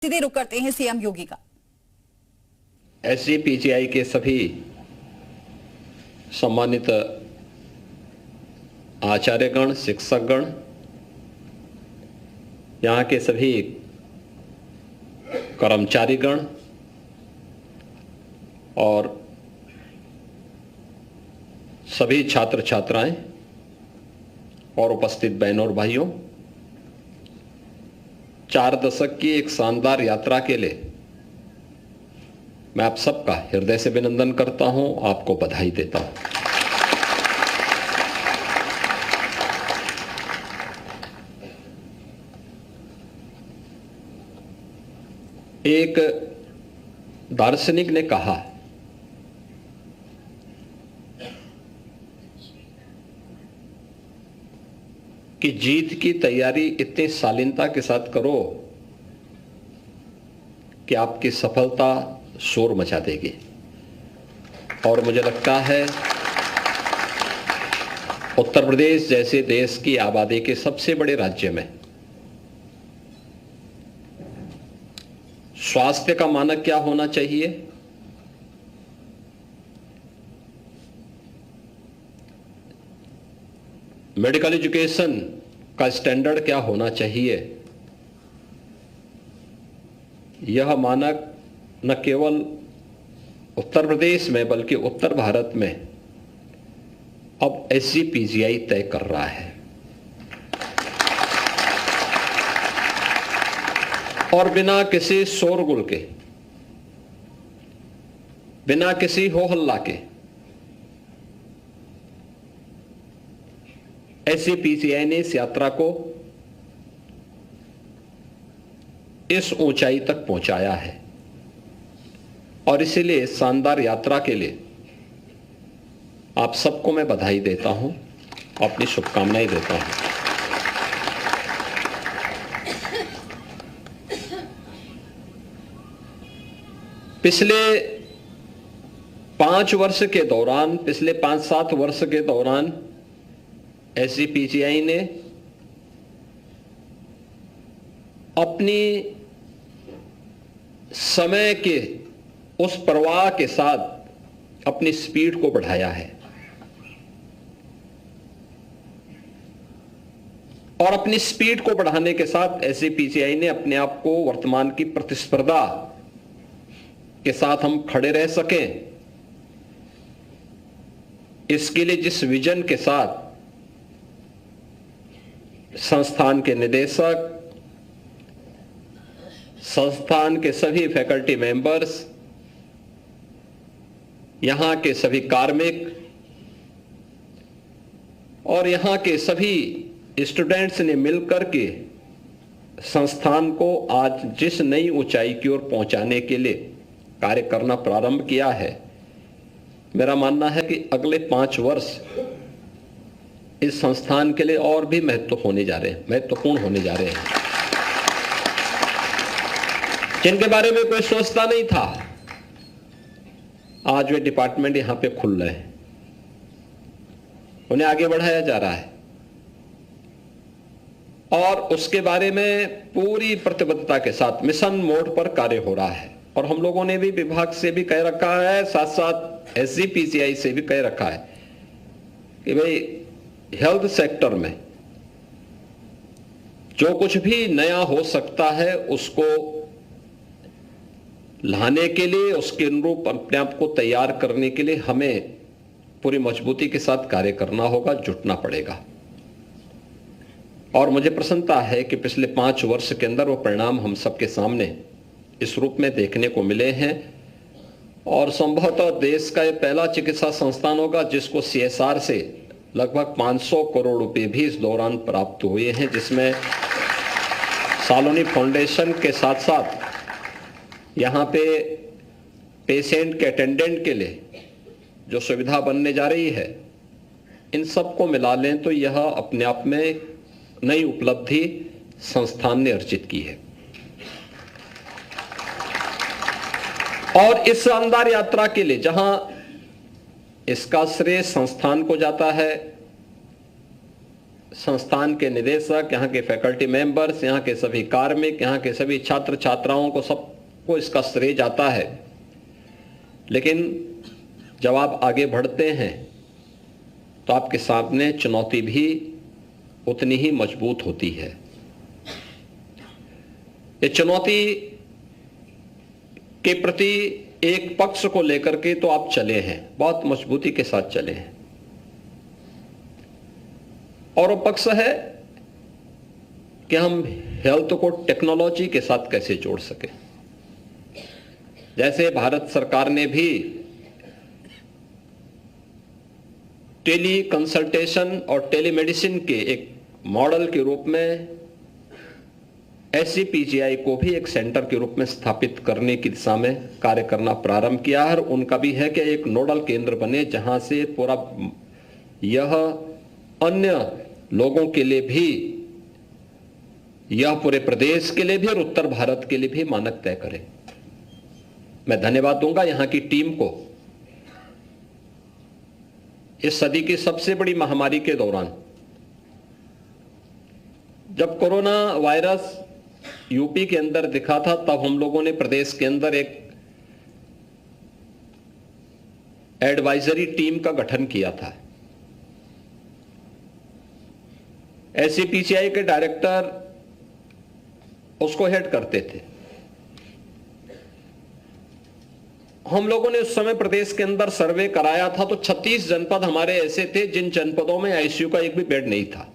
सीधे रुक करते हैं सीएम योगी का। एसजीपीजीआई के सभी सम्मानित आचार्यगण, शिक्षकगण, यहाँ के सभी कर्मचारीगण और सभी छात्र छात्राएं और उपस्थित बहनों और भाइयों, 4 दशक की एक शानदार यात्रा के लिए मैं आप सबका हृदय से अभिनंदन करता हूं, आपको बधाई देता हूं। एक दार्शनिक ने कहा कि जीत की तैयारी इतनी शालीनता के साथ करो कि आपकी सफलता शोर मचा देगी। और मुझे लगता है उत्तर प्रदेश जैसे देश की आबादी के सबसे बड़े राज्य में स्वास्थ्य का मानक क्या होना चाहिए, मेडिकल एजुकेशन का स्टैंडर्ड क्या होना चाहिए, यह मानक न केवल उत्तर प्रदेश में बल्कि उत्तर भारत में अब एसजीपीजीआई तय कर रहा है। और बिना किसी शोरगुल के, बिना किसी हो हल्ला के एसजीपीजीआई ने इस यात्रा को इस ऊंचाई तक पहुंचाया है। और इसीलिए इस शानदार यात्रा के लिए आप सबको मैं बधाई देता हूं, अपनी शुभकामनाएं देता हूं। पिछले 5 वर्ष के दौरान, पिछले 5-7 वर्ष के दौरान एसजीपीजीआई ने अपनी समय के उस प्रवाह के साथ अपनी स्पीड को बढ़ाया है और अपनी स्पीड को बढ़ाने के साथ एसजीपीजीआई ने अपने आप को वर्तमान की प्रतिस्पर्धा के साथ हम खड़े रह सकें, इसके लिए जिस विजन के साथ संस्थान के निदेशक, संस्थान के सभी फैकल्टी मेंबर्स, यहां के सभी कार्मिक और यहां के सभी स्टूडेंट्स ने मिलकर के संस्थान को आज जिस नई ऊंचाई की ओर पहुंचाने के लिए कार्य करना प्रारंभ किया है, मेरा मानना है कि अगले 5 वर्ष इस संस्थान के लिए और भी महत्वपूर्ण होने जा रहे हैं, जिनके बारे में कोई सोचता नहीं था, आज वे डिपार्टमेंट यहां पे खुल रहे हैं, उन्हें आगे बढ़ाया जा रहा है और उसके बारे में पूरी प्रतिबद्धता के साथ मिशन मोड पर कार्य हो रहा है। और हम लोगों ने भी विभाग से भी कह रखा है, साथ साथ एसजीपीजीआई से भी कह रखा है कि भाई हेल्थ सेक्टर में जो कुछ भी नया हो सकता है उसको लाने के लिए, उसके अनुरूप अपने आप को तैयार करने के लिए हमें पूरी मजबूती के साथ कार्य करना होगा, जुटना पड़ेगा। और मुझे प्रसन्नता है कि पिछले 5 वर्ष के अंदर वो परिणाम हम सबके सामने इस रूप में देखने को मिले हैं। और संभवतः देश का ये पहला चिकित्सा संस्थान होगा जिसको सीएसआर से लगभग 500 करोड़ रुपए भी इस दौरान प्राप्त हुए हैं, जिसमें सालोनी फाउंडेशन के साथ साथ यहाँ पे पेशेंट के अटेंडेंट के लिए जो सुविधा बनने जा रही है, इन सबको मिला लें तो यह अपने आप में नई उपलब्धि संस्थान ने अर्जित की है। और इस शानदार यात्रा के लिए जहां इसका श्रेय संस्थान को जाता है, संस्थान के निदेशक, यहाँ के फैकल्टी मेंबर्स, यहाँ के सभी कार्मिक, यहाँ के सभी छात्र छात्राओं को सबको इसका श्रेय जाता है। लेकिन जब आप आगे बढ़ते हैं तो आपके सामने चुनौती भी उतनी ही मजबूत होती है। ये चुनौती के प्रति एक पक्ष को लेकर के तो आप चले हैं, बहुत मजबूती के साथ चले हैं, और वो पक्ष है कि हम हेल्थ को टेक्नोलॉजी के साथ कैसे जोड़ सके। जैसे भारत सरकार ने भी टेली कंसल्टेशन और टेलीमेडिसिन के एक मॉडल के रूप में SCPGI को भी एक सेंटर के रूप में स्थापित करने की दिशा में कार्य करना प्रारंभ किया है। और उनका भी है कि एक नोडल केंद्र बने जहां से पूरा यह अन्य लोगों के लिए भी, यह पूरे प्रदेश के लिए भी और उत्तर भारत के लिए भी मानक तय करे। मैं धन्यवाद दूंगा यहां की टीम को। इस सदी की सबसे बड़ी महामारी के दौरान जब कोरोना वायरस यूपी के अंदर दिखा था, तब हम लोगों ने प्रदेश के अंदर एक एडवाइजरी टीम का गठन किया था। SCPGI के डायरेक्टर उसको हेड करते थे। हम लोगों ने उस समय प्रदेश के अंदर सर्वे कराया था तो 36 जनपद हमारे ऐसे थे जिन जनपदों में ICU का एक भी बेड नहीं था।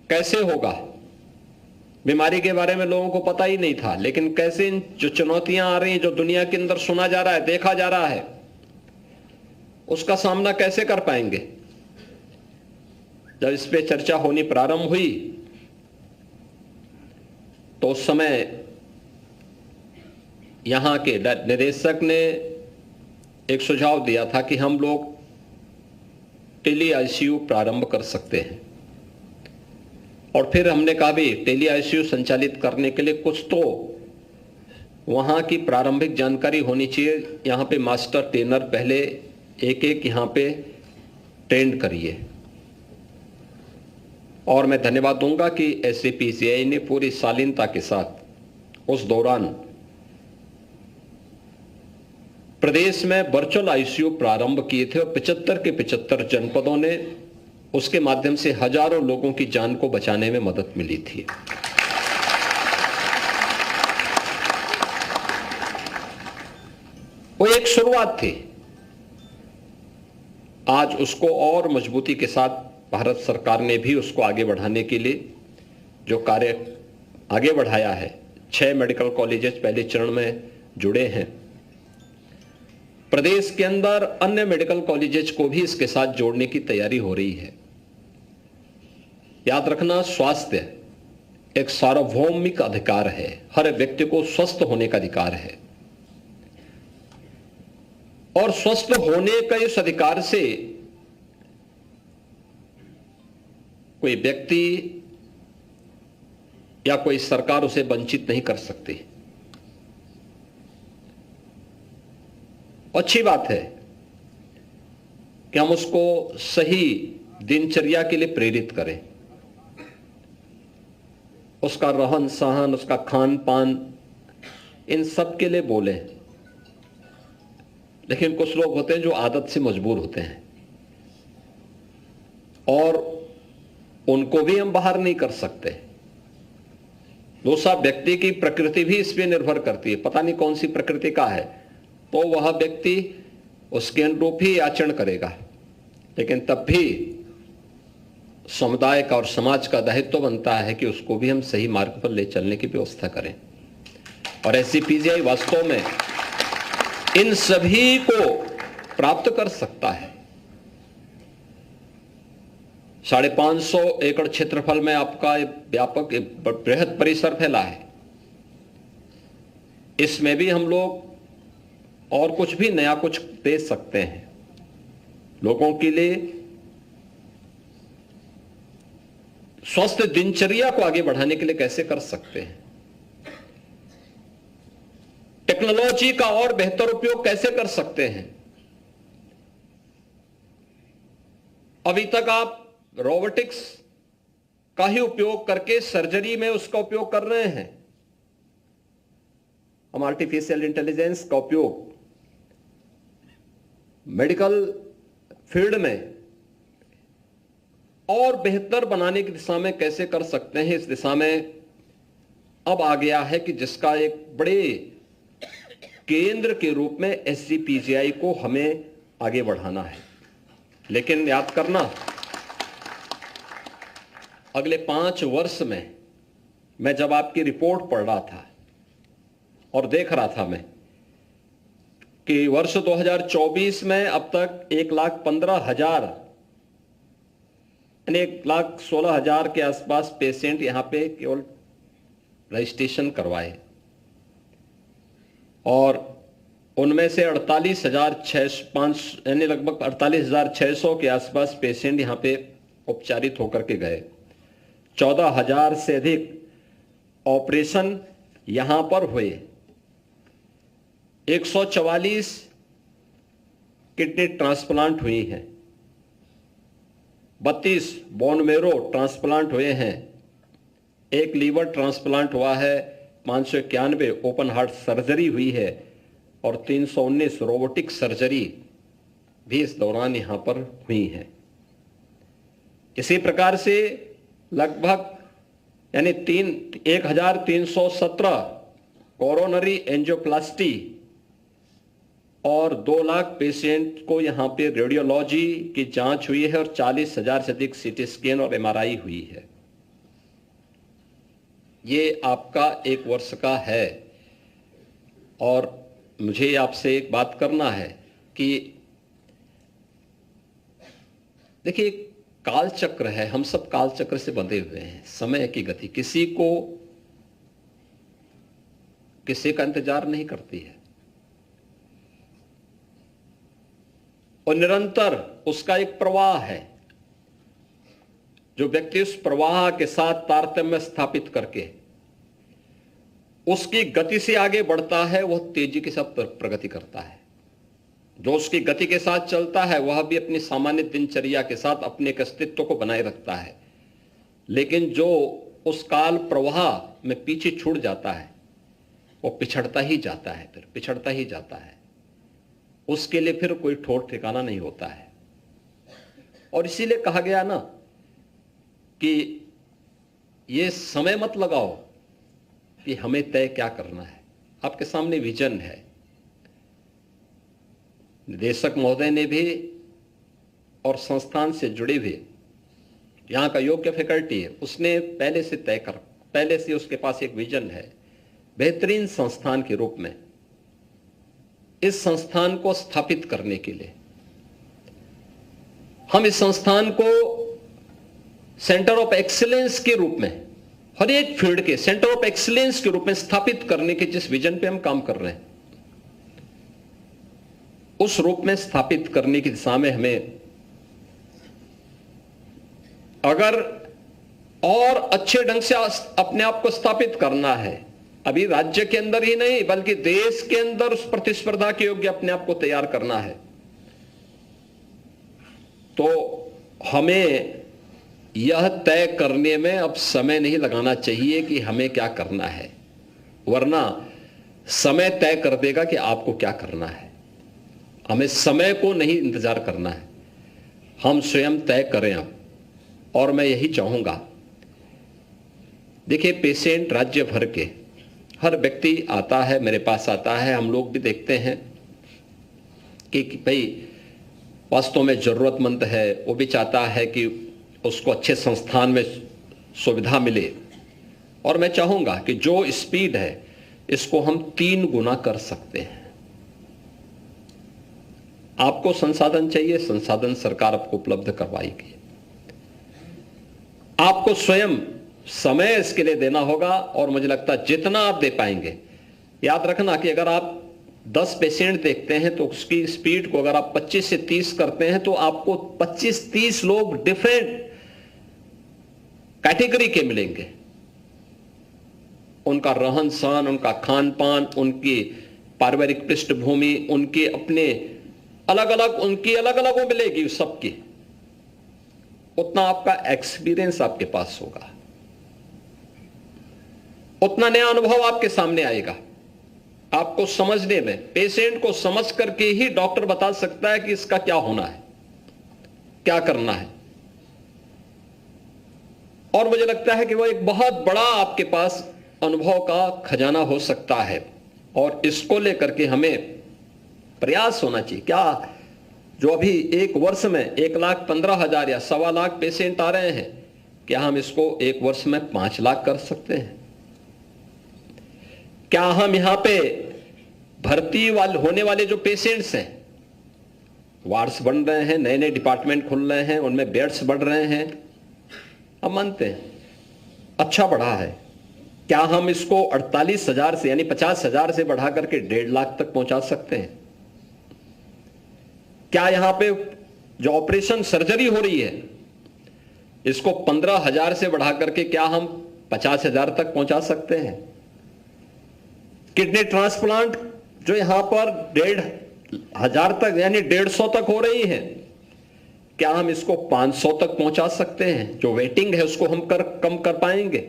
कैसे होगा, बीमारी के बारे में लोगों को पता ही नहीं था, लेकिन कैसे इन जो चुनौतियां आ रही हैं, जो दुनिया के अंदर सुना जा रहा है, देखा जा रहा है, उसका सामना कैसे कर पाएंगे। जब इस पे चर्चा होनी प्रारंभ हुई तो उस समय यहां के निदेशक ने एक सुझाव दिया था कि हम लोग टेली ICU प्रारंभ कर सकते हैं। और फिर हमने कहा भी टेली ICU संचालित करने के लिए कुछ तो वहां की प्रारंभिक जानकारी होनी चाहिए। यहां पे मास्टर ट्रेनर पहले एक एक यहां पे ट्रेंड करिए। और मैं धन्यवाद दूंगा कि SCPGI ने पूरी शालीनता के साथ उस दौरान प्रदेश में वर्चुअल ICU प्रारंभ किए थे और 75 के 75 जनपदों ने उसके माध्यम से हजारों लोगों की जान को बचाने में मदद मिली थी। वो एक शुरुआत थी। आज उसको और मजबूती के साथ भारत सरकार ने भी उसको आगे बढ़ाने के लिए जो कार्य आगे बढ़ाया है। 6 मेडिकल कॉलेजेस पहले चरण में जुड़े हैं। प्रदेश के अंदर अन्य मेडिकल कॉलेजेस को भी इसके साथ जोड़ने की तैयारी हो रही है। याद रखना, स्वास्थ्य एक सार्वभौमिक अधिकार है। हर व्यक्ति को स्वस्थ होने का अधिकार है और स्वस्थ होने का इस अधिकार से कोई व्यक्ति या कोई सरकार उसे वंचित नहीं कर सकती। अच्छी बात है कि हम उसको सही दिनचर्या के लिए प्रेरित करें। उसका रहन सहन, उसका खान पान, इन सब के लिए बोलें। लेकिन कुछ लोग होते हैं जो आदत से मजबूर होते हैं और उनको भी हम बाहर नहीं कर सकते। दूसरा, व्यक्ति की प्रकृति भी इस पे निर्भर करती है। पता नहीं कौन सी प्रकृति का है, तो वह व्यक्ति उसके अनुरूप ही आचरण करेगा। लेकिन तब भी समुदाय का और समाज का दायित्व बनता है कि उसको भी हम सही मार्ग पर ले चलने की व्यवस्था करें। और SCPGI वास्तव में इन सभी को प्राप्त कर सकता है। 550 एकड़ क्षेत्रफल में आपका व्यापक बृहद परिसर फैला है। इसमें भी हम लोग और कुछ भी नया कुछ दे सकते हैं लोगों के लिए। स्वस्थ दिनचर्या को आगे बढ़ाने के लिए कैसे कर सकते हैं, टेक्नोलॉजी का और बेहतर उपयोग कैसे कर सकते हैं, अभी तक आप रोबोटिक्स का ही उपयोग करके सर्जरी में उसका उपयोग कर रहे हैं। हम आर्टिफिशियल इंटेलिजेंस का उपयोग मेडिकल फील्ड में और बेहतर बनाने की दिशा में कैसे कर सकते हैं, इस दिशा में अब आ गया है कि जिसका एक बड़े केंद्र के रूप में SGPGI को हमें आगे बढ़ाना है। लेकिन याद करना, अगले 5 वर्ष में मैं जब आपकी रिपोर्ट पढ़ रहा था और देख रहा था मैं कि वर्ष 2024 में अब तक 1,15,000 यानी 1,16,000 के आसपास पेशेंट यहां पे केवल रजिस्ट्रेशन करवाए और उनमें से 48,600 यानी लगभग 48,600 के आसपास पेशेंट यहां पे उपचारित होकर के गए। 14,000 से अधिक ऑपरेशन यहां पर हुए। 144 किडनी ट्रांसप्लांट हुई हैं, 32 बोन मेरो ट्रांसप्लांट हुए हैं, 1 लीवर ट्रांसप्लांट हुआ है, 591 ओपन हार्ट सर्जरी हुई है और 319 रोबोटिक सर्जरी भी इस दौरान यहां पर हुई है। इसी प्रकार से लगभग यानी 1,317 कोरोनरी एंजियोप्लास्टी और 2 लाख पेशेंट को यहां पे रेडियोलॉजी की जांच हुई है और 40,000 से अधिक CT स्कैन और MRI हुई है। ये आपका 1 वर्ष का है और मुझे आपसे एक बात करना है कि देखिए, काल चक्र है, हम सब काल चक्र से बंधे हुए हैं। समय की गति किसी का इंतजार नहीं करती है और निरंतर उसका एक प्रवाह है। जो व्यक्ति उस प्रवाह के साथ तारतम्य स्थापित करके उसकी गति से आगे बढ़ता है, वह तेजी के साथ प्रगति करता है। जो उसकी गति के साथ चलता है वह भी अपनी सामान्य दिनचर्या के साथ अपने एक अस्तित्व को बनाए रखता है। लेकिन जो उस काल प्रवाह में पीछे छूट जाता है वो पिछड़ता ही जाता है, फिर पिछड़ता ही जाता है। उसके लिए फिर कोई ठोर ठिकाना नहीं होता है। और इसीलिए कहा गया ना कि ये समय मत लगाओ कि हमें तय क्या करना है। आपके सामने विजन है। निदेशक महोदय ने भी और संस्थान से जुड़े हुए यहां का योग्य फैकल्टी है, उसने पहले से उसके पास एक विजन है। बेहतरीन संस्थान के रूप में इस संस्थान को स्थापित करने के लिए हम इस संस्थान को सेंटर ऑफ एक्सीलेंस के रूप में, हर एक फील्ड के सेंटर ऑफ एक्सीलेंस के रूप में स्थापित करने के जिस विजन पे हम काम कर रहे हैं, उस रूप में स्थापित करने की दिशा में हमें अगर और अच्छे ढंग से अपने आप को स्थापित करना है, अभी राज्य के अंदर ही नहीं बल्कि देश के अंदर उस प्रतिस्पर्धा के योग्य अपने आप को तैयार करना है, तो हमें यह तय करने में अब समय नहीं लगाना चाहिए कि हमें क्या करना है, वरना समय तय कर देगा कि आपको क्या करना है। हमें समय को नहीं इंतजार करना है, हम स्वयं तय करें अब। और मैं यही चाहूंगा, देखिए पेशेंट राज्य भर के हर व्यक्ति आता है, मेरे पास आता है, हम लोग भी देखते हैं कि भाई वास्तव में जरूरतमंद है, वो भी चाहता है कि उसको अच्छे संस्थान में सुविधा मिले। और मैं चाहूंगा कि जो स्पीड है इसको हम 3 गुना कर सकते हैं। आपको संसाधन चाहिए, संसाधन सरकार आपको उपलब्ध करवाएगी। आपको स्वयं समय इसके लिए देना होगा और मुझे लगता है जितना आप दे पाएंगे, याद रखना कि अगर आप 10 पेशेंट देखते हैं तो उसकी स्पीड को अगर आप 25 से 30 करते हैं तो आपको 25-30 लोग डिफरेंट कैटेगरी के मिलेंगे। उनका रहन सहन, उनका खान पान, उनकी पारिवारिक पृष्ठभूमि, उनके अपने अलग अलग वो मिलेगी सबकी। उतना आपका एक्सपीरियंस आपके पास होगा, उतना नया अनुभव आपके सामने आएगा। आपको समझने में, पेशेंट को समझ करके ही डॉक्टर बता सकता है कि इसका क्या होना है, क्या करना है। और मुझे लगता है कि वो एक बहुत बड़ा आपके पास अनुभव का खजाना हो सकता है, और इसको लेकर के हमें प्रयास होना चाहिए। क्या जो अभी एक वर्ष में 1,15,000 या 1.25 लाख पेशेंट आ रहे हैं, क्या हम इसको एक वर्ष में 5 लाख कर सकते हैं? क्या हम यहां पे भर्ती होने वाले जो पेशेंट्स हैं, वार्ड्स बन रहे हैं, नए नए डिपार्टमेंट खुल रहे हैं, उनमें बेड्स बढ़ रहे हैं, हम मानते हैं अच्छा बढ़ा है, क्या हम इसको 48,000 से यानी 50,000 से बढ़ा करके 1.5 लाख तक पहुंचा सकते हैं? क्या यहां पे जो ऑपरेशन सर्जरी हो रही है, इसको 15,000 से बढ़ा करके क्या हम 50,000 तक पहुंचा सकते हैं? किडनी ट्रांसप्लांट जो यहां पर 1,500 तक यानी 150 तक हो रही है, क्या हम इसको 500 तक पहुंचा सकते हैं? जो वेटिंग है उसको हम कम कर पाएंगे?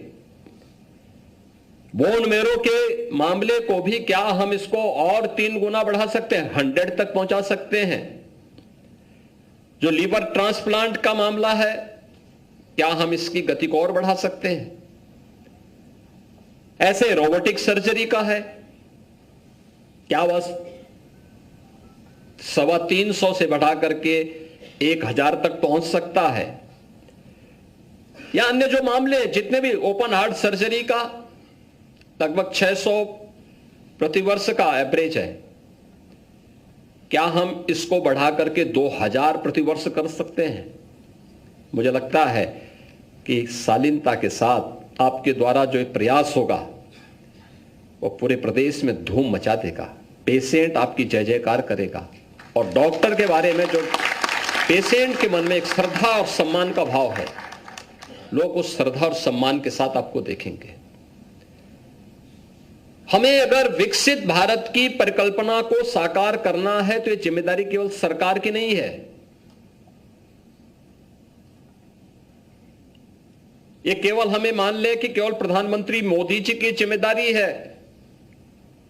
बोन मेरो के मामले को भी क्या हम इसको और 3 गुना बढ़ा सकते हैं, 100 तक पहुंचा सकते हैं? जो लीवर ट्रांसप्लांट का मामला है, क्या हम इसकी गति को और बढ़ा सकते हैं? ऐसे रोबोटिक सर्जरी का है, क्या बस 350 से बढ़ा करके 1,000 तक पहुंच सकता है? या अन्य जो मामले जितने भी ओपन हार्ट सर्जरी का लगभग 600 प्रतिवर्ष का एवरेज है, क्या हम इसको बढ़ा करके 2,000 प्रतिवर्ष कर सकते हैं? मुझे लगता है कि शालीनता के साथ आपके द्वारा जो प्रयास होगा वो पूरे प्रदेश में धूम मचा देगा। पेशेंट आपकी जय जयकार करेगा, और डॉक्टर के बारे में जो पेशेंट के मन में एक श्रद्धा और सम्मान का भाव है, लोग उस श्रद्धा और सम्मान के साथ आपको देखेंगे। हमें अगर विकसित भारत की परिकल्पना को साकार करना है तो ये जिम्मेदारी केवल सरकार की नहीं है, ये केवल हमें मान ले कि केवल प्रधानमंत्री मोदी जी की जिम्मेदारी है,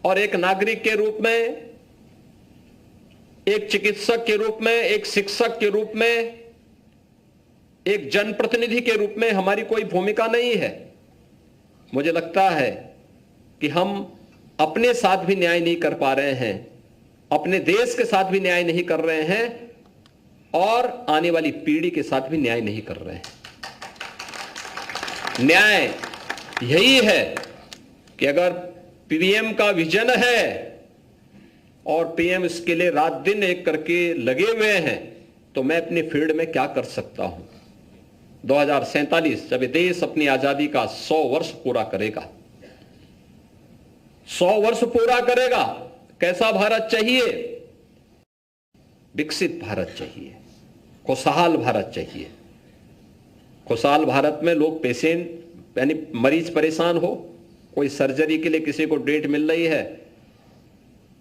और एक नागरिक के रूप में, एक चिकित्सक के रूप में, एक शिक्षक के रूप में, एक जनप्रतिनिधि के रूप में हमारी कोई भूमिका नहीं है। मुझे लगता है कि हम अपने साथ भी न्याय नहीं कर पा रहे हैं, अपने देश के साथ भी न्याय नहीं कर रहे हैं, और आने वाली पीढ़ी के साथ भी न्याय नहीं कर रहे हैं। न्याय यही है कि अगर पीएम का विजन है और पीएम इसके लिए रात दिन एक करके लगे हुए हैं, तो मैं अपनी फील्ड में क्या कर सकता हूं। 2047 जब ये देश अपनी आजादी का 100 वर्ष पूरा करेगा, 100 वर्ष पूरा करेगा, कैसा भारत चाहिए? विकसित भारत चाहिए, खुशहाल भारत चाहिए। खुशहाल भारत में लोग, पेशेंट यानी मरीज परेशान हो, कोई सर्जरी के लिए किसी को डेट मिल रही है,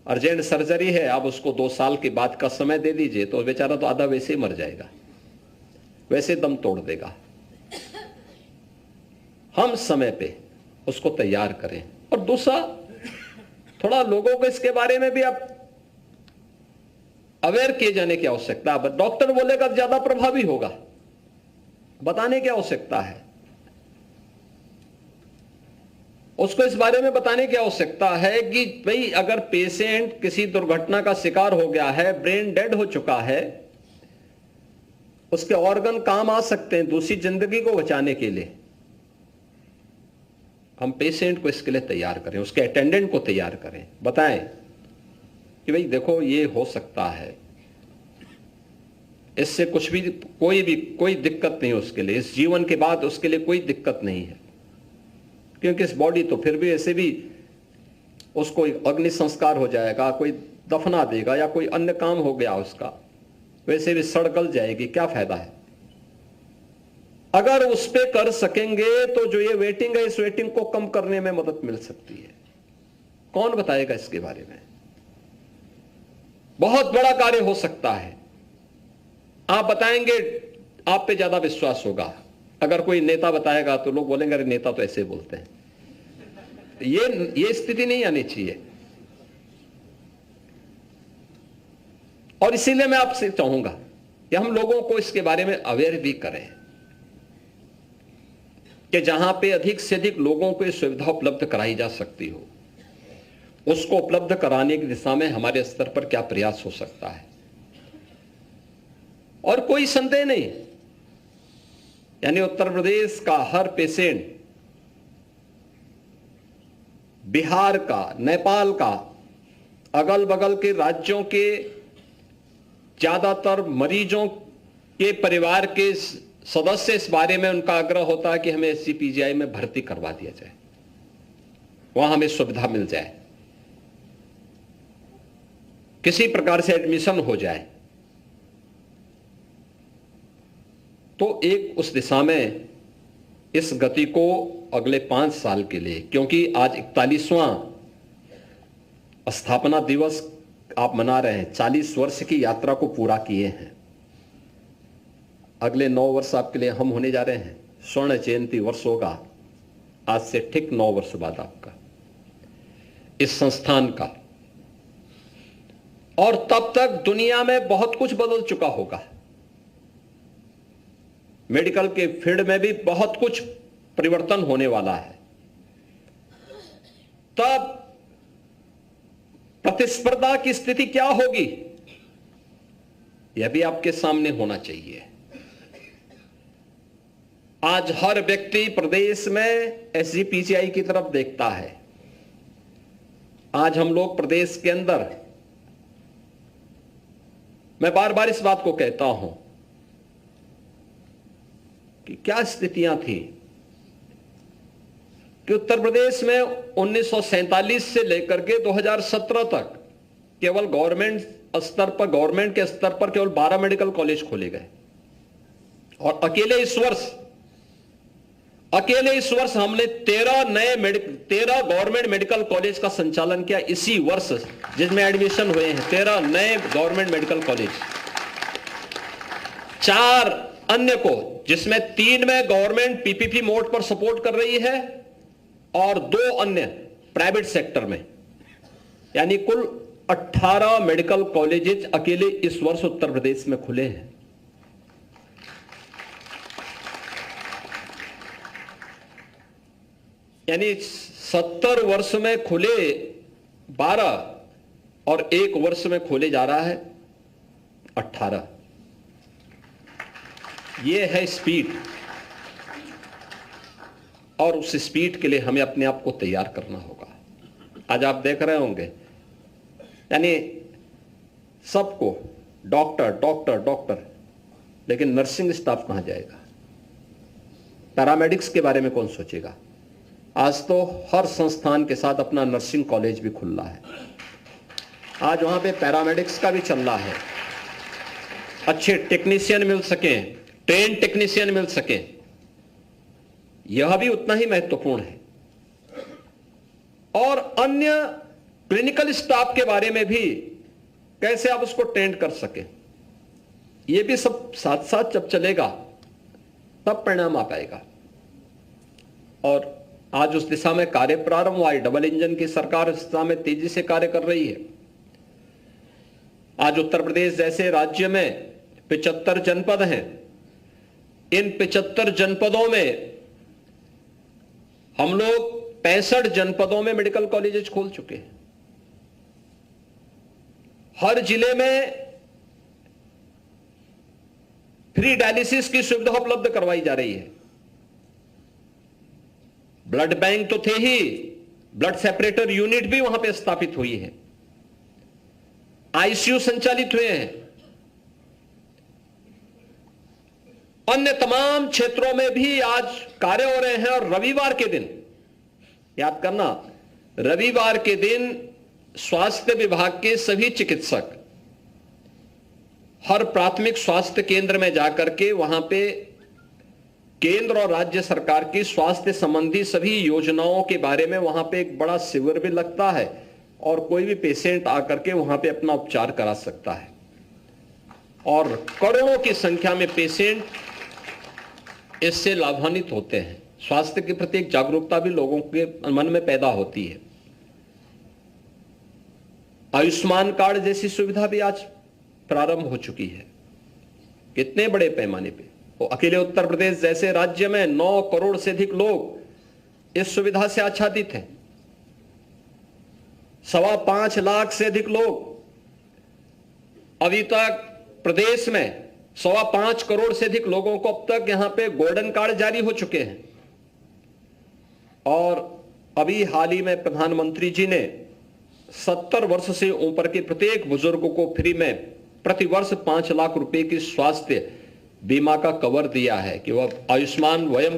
अर्जेंट सर्जरी है, आप उसको 2 साल के बाद का समय दे दीजिए, तो बेचारा तो आधा वैसे ही मर जाएगा, वैसे दम तोड़ देगा। हम समय पे उसको तैयार करें। और दूसरा, थोड़ा लोगों को इसके बारे में भी अब अवेयर किए जाने की आवश्यकता है। डॉक्टर बोलेगा ज्यादा प्रभावी होगा, बताने की आवश्यकता है, उसको इस बारे में बताने की आवश्यकता है कि भाई अगर पेशेंट किसी दुर्घटना का शिकार हो गया है, ब्रेन डेड हो चुका है, उसके ऑर्गन काम आ सकते हैं दूसरी जिंदगी को बचाने के लिए, हम पेशेंट को इसके लिए तैयार करें, उसके अटेंडेंट को तैयार करें, बताएं कि भाई देखो ये हो सकता है, इससे कुछ भी कोई दिक्कत नहीं उसके लिए, इस जीवन के बाद उसके लिए कोई दिक्कत नहीं है, क्योंकि इस बॉडी तो फिर भी ऐसे भी उसको अग्नि संस्कार हो जाएगा, कोई दफना देगा या कोई अन्य काम हो गया उसका, वैसे भी सड़ गल जाएगी, क्या फायदा है। अगर उस पे कर सकेंगे तो जो ये वेटिंग है, इस वेटिंग को कम करने में मदद मिल सकती है। कौन बताएगा इसके बारे में? बहुत बड़ा कार्य हो सकता है। आप बताएंगे आप पे ज्यादा विश्वास होगा। अगर कोई नेता बताएगा तो लोग बोलेंगे अरे नेता तो ऐसे बोलते हैं। ये स्थिति नहीं आनी चाहिए। और इसीलिए मैं आपसे चाहूंगा कि हम लोगों को इसके बारे में अवेयर भी करें कि जहां पे अधिक से अधिक लोगों को ये सुविधा उपलब्ध कराई जा सकती हो, उसको उपलब्ध कराने की दिशा में हमारे स्तर पर क्या प्रयास हो सकता है। और कोई संदेह नहीं, यानी उत्तर प्रदेश का हर पेशेंट, बिहार का, नेपाल का, अगल बगल के राज्यों के ज्यादातर मरीजों के परिवार के सदस्य इस बारे में उनका आग्रह होता है कि हमें एसजीपीजीआई में भर्ती करवा दिया जाए, वहां हमें सुविधा मिल जाए, किसी प्रकार से एडमिशन हो जाए। तो एक उस दिशा में इस गति को अगले 5 साल के लिए, क्योंकि आज 41वां स्थापना दिवस आप मना रहे हैं, 40 वर्ष की यात्रा को पूरा किए हैं। अगले 9 वर्ष आपके लिए हम होने जा रहे हैं। स्वर्ण जयंती वर्ष होगा आज से ठीक 9 वर्ष बाद आपका, इस संस्थान का। और तब तक दुनिया में बहुत कुछ बदल चुका होगा। मेडिकल के फील्ड में भी बहुत कुछ परिवर्तन होने वाला है। तब प्रतिस्पर्धा की स्थिति क्या होगी, यह भी आपके सामने होना चाहिए। आज हर व्यक्ति प्रदेश में एसजीपीजीआई की तरफ देखता है। आज हम लोग प्रदेश के अंदर, मैं बार बार इस बात को कहता हूं कि क्या स्थितियां थी कि उत्तर प्रदेश में 1947 से लेकर के 2017 तक केवल गवर्नमेंट के स्तर पर केवल 12 मेडिकल कॉलेज खोले गए। और अकेले इस वर्ष हमने 13 गवर्नमेंट मेडिकल कॉलेज का संचालन किया। इसी वर्ष जिसमें एडमिशन हुए हैं 13 नए गवर्नमेंट मेडिकल कॉलेज, 4 अन्य को, जिसमें 3 में गवर्नमेंट पीपीपी मोड पर सपोर्ट कर रही है और 2 अन्य प्राइवेट सेक्टर में, यानी कुल 18 मेडिकल कॉलेजेस अकेले इस वर्ष उत्तर प्रदेश में खुले हैं। यानी 70 वर्ष में खुले 12 और 1 वर्ष में खोले जा रहा है 18। यह है स्पीड, और उस स्पीड के लिए हमें अपने आप को तैयार करना होगा। आज आप देख रहे होंगे, यानी सबको डॉक्टर, लेकिन नर्सिंग स्टाफ कहां जाएगा, पैरामेडिक्स के बारे में कौन सोचेगा। आज तो हर संस्थान के साथ अपना नर्सिंग कॉलेज भी खुल रहा है। आज वहां पे पैरामेडिक्स का भी चल रहा है। अच्छे टेक्नीशियन मिल सके, ट्रेन टेक्नीशियन मिल सके, यह भी उतना ही महत्वपूर्ण है। और अन्य क्लिनिकल स्टाफ के बारे में भी कैसे आप उसको ट्रेन कर सके, यह भी सब साथ साथ जब चलेगा तब परिणाम आ पाएगा। और आज उस दिशा में कार्य प्रारंभ हुआ है। डबल इंजन की सरकार इस दिशा में तेजी से कार्य कर रही है। आज उत्तर प्रदेश जैसे राज्य में 75 जनपद हैं। इन 75 जनपदों में हम लोग 65 जनपदों में मेडिकल कॉलेजेस खोल चुके हैं। हर जिले में फ्री डायलिसिस की सुविधा उपलब्ध करवाई जा रही है। ब्लड बैंक तो थे ही, ब्लड सेपरेटर यूनिट भी वहां पे स्थापित हुई है, आईसीयू संचालित हुए हैं। अन्य तमाम क्षेत्रों में भी आज कार्य हो रहे हैं। और रविवार के दिन, याद करना, रविवार के दिन स्वास्थ्य विभाग के सभी चिकित्सक हर प्राथमिक स्वास्थ्य केंद्र में जाकर के वहां पे केंद्र और राज्य सरकार की स्वास्थ्य संबंधी सभी योजनाओं के बारे में वहां पे एक बड़ा शिविर भी लगता है और कोई भी पेशेंट आकर के वहां पे अपना उपचार करा सकता है। और करोड़ों की संख्या में पेशेंट इससे लाभान्वित होते हैं। स्वास्थ्य के प्रति एक जागरूकता भी लोगों के मन में पैदा होती है। आयुष्मान कार्ड जैसी सुविधा भी आज प्रारंभ हो चुकी है, कितने बड़े पैमाने पे। तो अकेले उत्तर प्रदेश जैसे राज्य में 9 करोड़ से अधिक लोग इस सुविधा से आच्छादित हैं। 5.25 लाख से अधिक लोग अभी तक प्रदेश में 5.25 करोड़ से अधिक लोगों को अब तक यहां पे गोल्डन कार्ड जारी हो चुके हैं। और अभी हाल ही में प्रधानमंत्री जी ने 70 वर्ष से ऊपर के प्रत्येक बुजुर्ग को फ्री में प्रतिवर्ष 5 लाख रुपए की स्वास्थ्य बीमा का कवर दिया है कि वह आयुष्मान वयम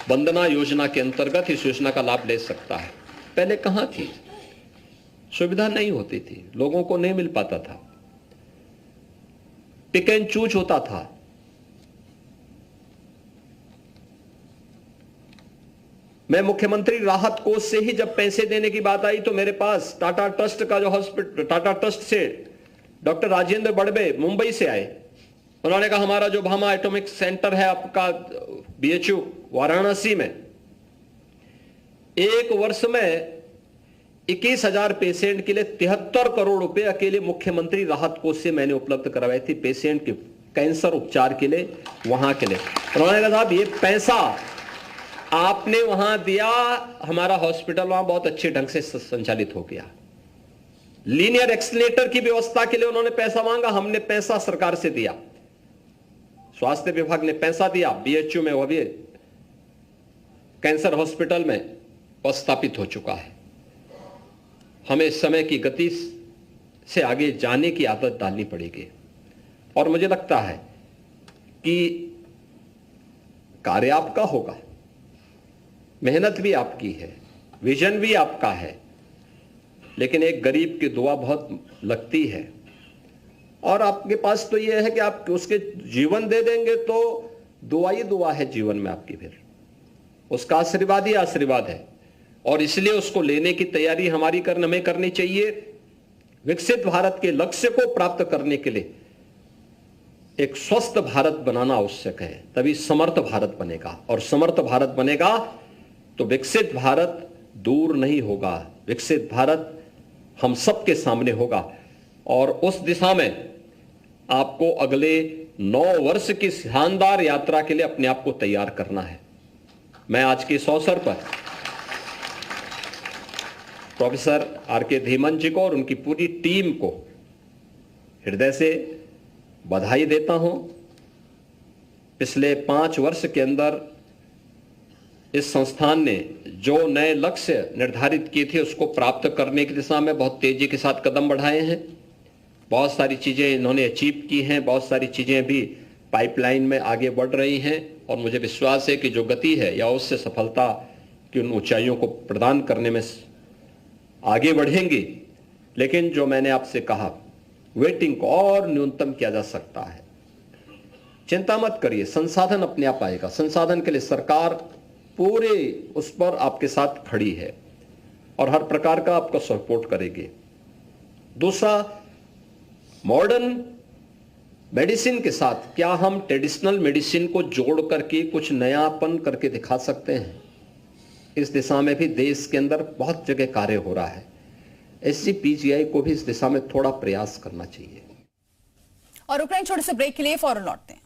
वंदना योजना के अंतर्गत इस योजना का लाभ ले सकता है। पहले कहां थी, सुविधा नहीं होती थी, लोगों को नहीं मिल पाता था, पिक एंड चूज होता था। मैं मुख्यमंत्री राहत कोष से ही जब पैसे देने की बात आई तो मेरे पास टाटा ट्रस्ट का जो हॉस्पिटल, टाटा ट्रस्ट से डॉक्टर राजेंद्र बड़बे मुंबई से आए। उन्होंने कहा हमारा जो भामा एटॉमिक सेंटर है आपका बीएचयू वाराणसी में, 1 वर्ष में 21,000 पेशेंट के लिए 73 करोड़ रुपए अकेले मुख्यमंत्री राहत कोष से मैंने उपलब्ध करवाए थे पेशेंट के कैंसर उपचार के लिए, वहां के लिए। उन्होंने कहा साहब ये पैसा आपने वहां दिया, हमारा हॉस्पिटल वहां बहुत अच्छे ढंग से संचालित हो गया। लीनियर एक्सीलरेटर की व्यवस्था के लिए उन्होंने पैसा मांगा, हमने पैसा सरकार से दिया, स्वास्थ्य विभाग ने पैसा दिया, बीएचयू में वह भी कैंसर हॉस्पिटल में स्थापित हो चुका है। हमें समय की गति से आगे जाने की आदत डालनी पड़ेगी और मुझे लगता है कि कार्य आपका होगा, मेहनत भी आपकी है, विजन भी आपका है, लेकिन एक गरीब की दुआ बहुत लगती है। और आपके पास तो यह है कि आप उसके जीवन दे देंगे तो दुआ ही दुआ है जीवन में आपकी, फिर उसका आशीर्वाद ही आशीर्वाद है। और इसलिए उसको लेने की तैयारी हमें करनी चाहिए। विकसित भारत के लक्ष्य को प्राप्त करने के लिए एक स्वस्थ भारत बनाना आवश्यक है, तभी समर्थ भारत बनेगा। और समर्थ भारत बनेगा तो विकसित भारत दूर नहीं होगा, विकसित भारत हम सबके सामने होगा। और उस दिशा में आपको अगले 9 वर्ष की शानदार यात्रा के लिए अपने आप को तैयार करना है। मैं आज के इस अवसर पर प्रोफेसर आर.के. धीमन जी को और उनकी पूरी टीम को हृदय से बधाई देता हूं। पिछले 5 वर्ष के अंदर इस संस्थान ने जो नए लक्ष्य निर्धारित किए थे उसको प्राप्त करने की दिशा में बहुत तेजी के साथ कदम बढ़ाए हैं। बहुत सारी चीजें इन्होंने अचीव की हैं, बहुत सारी चीजें भी पाइपलाइन में आगे बढ़ रही हैं और मुझे विश्वास है कि जो गति है या उससे सफलता की उन ऊंचाइयों को प्रदान करने में आगे बढ़ेंगे। लेकिन जो मैंने आपसे कहा, वेटिंग को और न्यूनतम किया जा सकता है। चिंता मत करिए, संसाधन अपने आप आएगा। संसाधन के लिए सरकार पूरे उस पर आपके साथ खड़ी है और हर प्रकार का आपको सपोर्ट करेगी। दूसरा, मॉडर्न मेडिसिन के साथ क्या हम ट्रेडिशनल मेडिसिन को जोड़ करके कुछ नयापन करके दिखा सकते हैं, इस दिशा में भी देश के अंदर बहुत जगह कार्य हो रहा है। SGPGI को भी इस दिशा में थोड़ा प्रयास करना चाहिए। और रुक रहे हैं छोटे से ब्रेक के लिए, फौरन लौटते हैं।